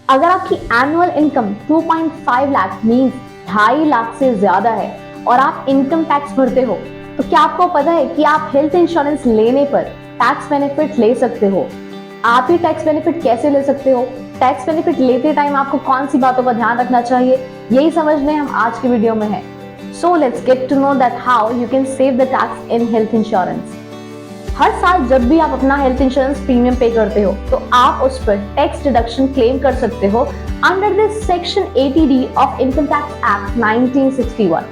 अगर आपकी annual income 2.5 lakh means 2.5 lakh से ज्यादा है और आप इनकम टैक्स भरते हो, तो क्या आपको पता है कि आप हेल्थ इंश्योरेंस लेने पर टैक्स बेनिफिट ले सकते हो? आप ये टैक्स बेनिफिट कैसे ले सकते हो? टैक्स बेनिफिट लेते टाइम आपको कौन सी बातों का ध्यान रखना चाहिए, यही समझने हम आज की वीडियो में हैं। So let's get to know that how you can save the tax in health insurance. हर साल जब भी आप अपना हेल्थ इंश्योरेंस प्रीमियम पे करते हो, तो आप उस पर टैक्स डिडक्शन क्लेम कर सकते हो under this section 80D of income tax act 1961।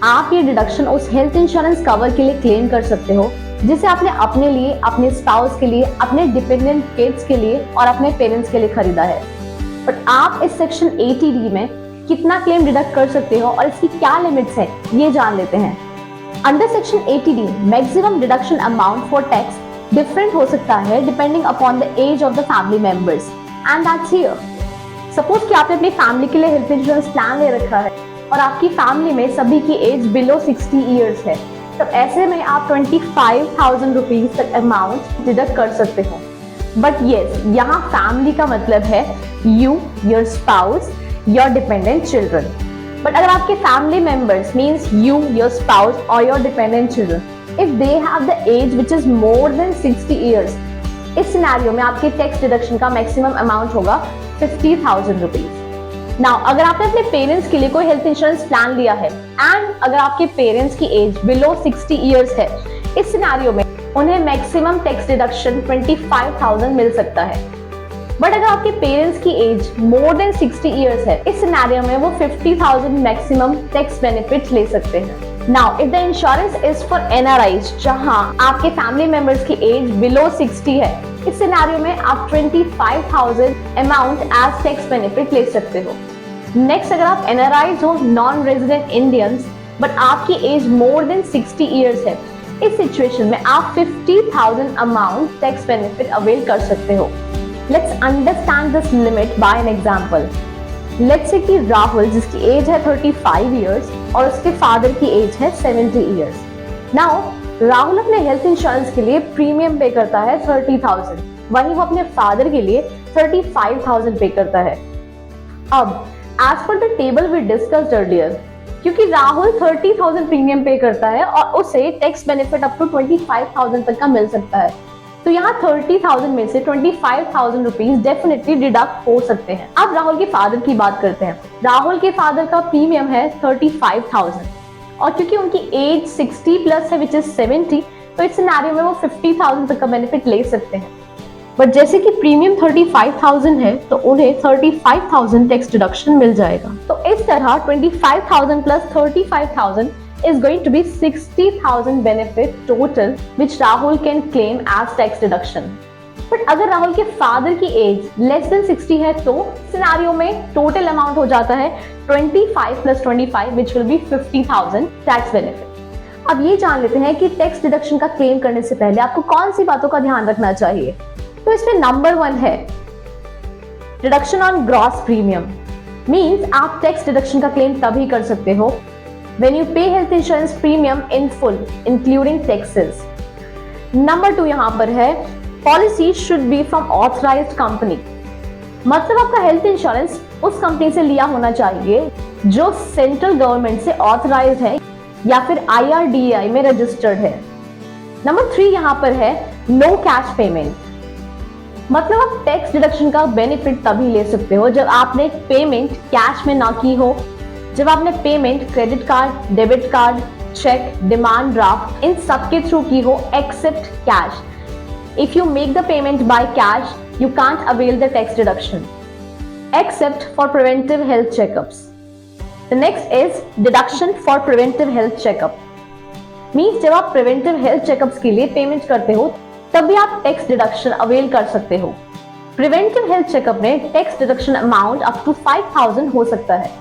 आप ये डिडक्शन उस हेल्थ इंश्योरेंस कवर के लिए क्लेम कर सकते हो जिसे आपने अपने लिए, अपने स्पाउस के लिए, अपने डिपेंडेंट किड्स के लिए और अपने पेरेंट्स के लिए खरीदा है। बट आप इस सेक्शन 80D में कितना क्लेम डिडक्ट कर सकते हो और इसकी क्या लिमिट्स है, ये जान लेते हैं। Under section 80D maximum deduction amount for tax different हो सकता है depending upon the age of the family members and that's here. Suppose कि आपने अपनी फैमिली के लिए हेल्थ इंश्योरेंस प्लान ले रखा है और आपकी फैमिली में सभी की एज बिलो 60 ईयर्स है, तब ऐसे में आप 25,000 रुपीज तक अमाउंट डिडक्ट कर सकते हो। बट यस, यहाँ फैमिली का मतलब है you, your spouse, your dependent children. But अगर आपके family members means you, your spouse और your dependent children, if they have the age which is more than 60 years, इस सिनेरियो में आपके टैक्स डिडक्शन का मैक्सिमम अमाउंट होगा 50,000 rupees. Now अगर आपने अपने पेरेंट्स के लिए कोई हेल्थ इंश्योरेंस प्लान लिया है एंड अगर आपके पेरेंट्स की एज बिलो 60 ईयर्स है, इस सिनेरियो में उन्हें मैक्सिमम टैक्स डिडक्शन 25,000 मिल सकता है। बट अगर आपके पेरेंट्स की एज मोर देन 60 ईयर्स है, इस सिनेरियो में वो 50,000 मैक्सिमम टैक्स बेनिफिट ले सकते हैं। Now if the insurance is for NRIs, जहां आपके फैमिली मेंबर्स की एज बिलो 60 है, इस सिनेरियो में आप 25,000 अमाउंट एज टैक्स बेनिफिट ले सकते हो। नेक्स्ट, अगर आप एनआरआईज हो, नॉन रेजिडेंट इंडियंस, बट आपकी एज मोर देन 60 ईयर्स है, इस सिचुएशन में आप 50,000 अमाउंट टैक्स बेनिफिट अवेल कर सकते हो। Let's understand this limit by an example. Let's say कि राहुल, जिसकी एज है 35 ईयर्स और उसके फादर की एज है 70 ईयर्स। नाउ राहुल अपने हेल्थ इंश्योरेंस के लिए प्रीमियम पे करता है 30,000, वहीं वो अपने फादर के लिए 35,000 पे करता है। अब as per the table we discussed earlier, क्योंकि राहुल 30,000 प्रीमियम पे करता है और उसे टैक्स बेनिफिट अप टू 25,000 तक का मिल सकता है, तो यहाँ 30,000 में से 25,000 रुपीज डेफिनेटली डिडक्ट हो सकते हैं। अब राहुल के फादर की बात करते हैं। राहुल के फादर का प्रीमियम है 35,000 और क्योंकि उनकी एज 60 प्लस है विच इज 70, तो इस सिनेरियो में वो 50,000 तक का बेनिफिट ले सकते हैं। बट जैसे कि प्रीमियम 35,000 है, तो उन्हें 35,000 टैक्स डिडक्शन मिल जाएगा। तो इस तरह 25,000 plus 35,000 is going to be 60,000 benefit total which Rahul can claim as tax deduction. But अगर राहुल के फादर की एज लेस देन 60 है, तो सिनेरियो में टोटल अमाउंट हो जाता है 25 plus 25 which will be 50,000 tax benefit. अब ये जान लेते हैं कि टैक्स डिडक्शन का क्लेम करने से पहले आपको कौन सी बातों का ध्यान रखना चाहिए। तो इसमें नंबर 1 है deduction on gross premium. Means आप टैक्स डिडक्शन का क्लेम तभी कर सकते हो when you pay health insurance premium in full including taxes. Number 2 यहाँ पर है policy should be from authorized company। मतलब आपका हेल्थ इंश्योरेंस उस कंपनी से लिया होना चाहिए जो सेंट्रल गवर्नमेंट से ऑथराइज्ड है या फिर IRDAI में रजिस्टर्ड है। नंबर 3 यहाँ पर है नो कैश पेमेंट। मतलब आप टैक्स डिडक्शन का बेनिफिट तभी ले सकते हो जब आपने पेमेंट कैश में ना की हो, जब आपने payment credit card, debit card, cheque, demand draft इन सब के थ्रू की हो except cash. If you make the payment by cash, you can't avail the tax deduction except for preventive health checkups. The next is deduction for preventive health checkup. Means जब आप preventive health checkups के लिए payment करते हो, तब भी आप tax deduction avail कर सकते हो। प्रिवेंटिव हेल्थ चेकअप में tax deduction amount up to 5,000 हो सकता है।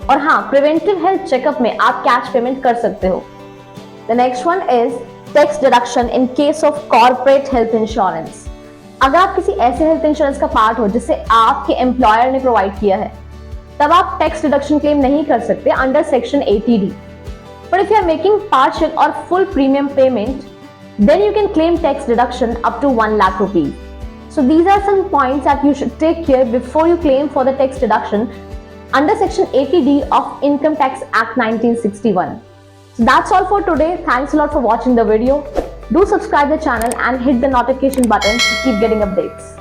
और हाँ, प्रिवेंटिव हेल्थ चेकअप में आप कैश पेमेंट कर सकते हो। The next one is tax deduction in case of corporate health insurance. अगर आप किसी ऐसे हेल्थ इंश्योरेंस का पार्ट हो जिसे आपके एम्प्लॉयर ने प्रोवाइड किया है, तब आप टैक्स डिडक्शन क्लेम नहीं कर सकते under section 80D। But if you are making partial और full premium payment, then you can claim tax deduction up to 1 lakh rupees. So these are some points that you should take care before you claim for the tax deduction under Section 80D of Income Tax Act 1961. So that's all for today. Thanks a lot for watching the video. Do subscribe the channel and hit the notification button to keep getting updates.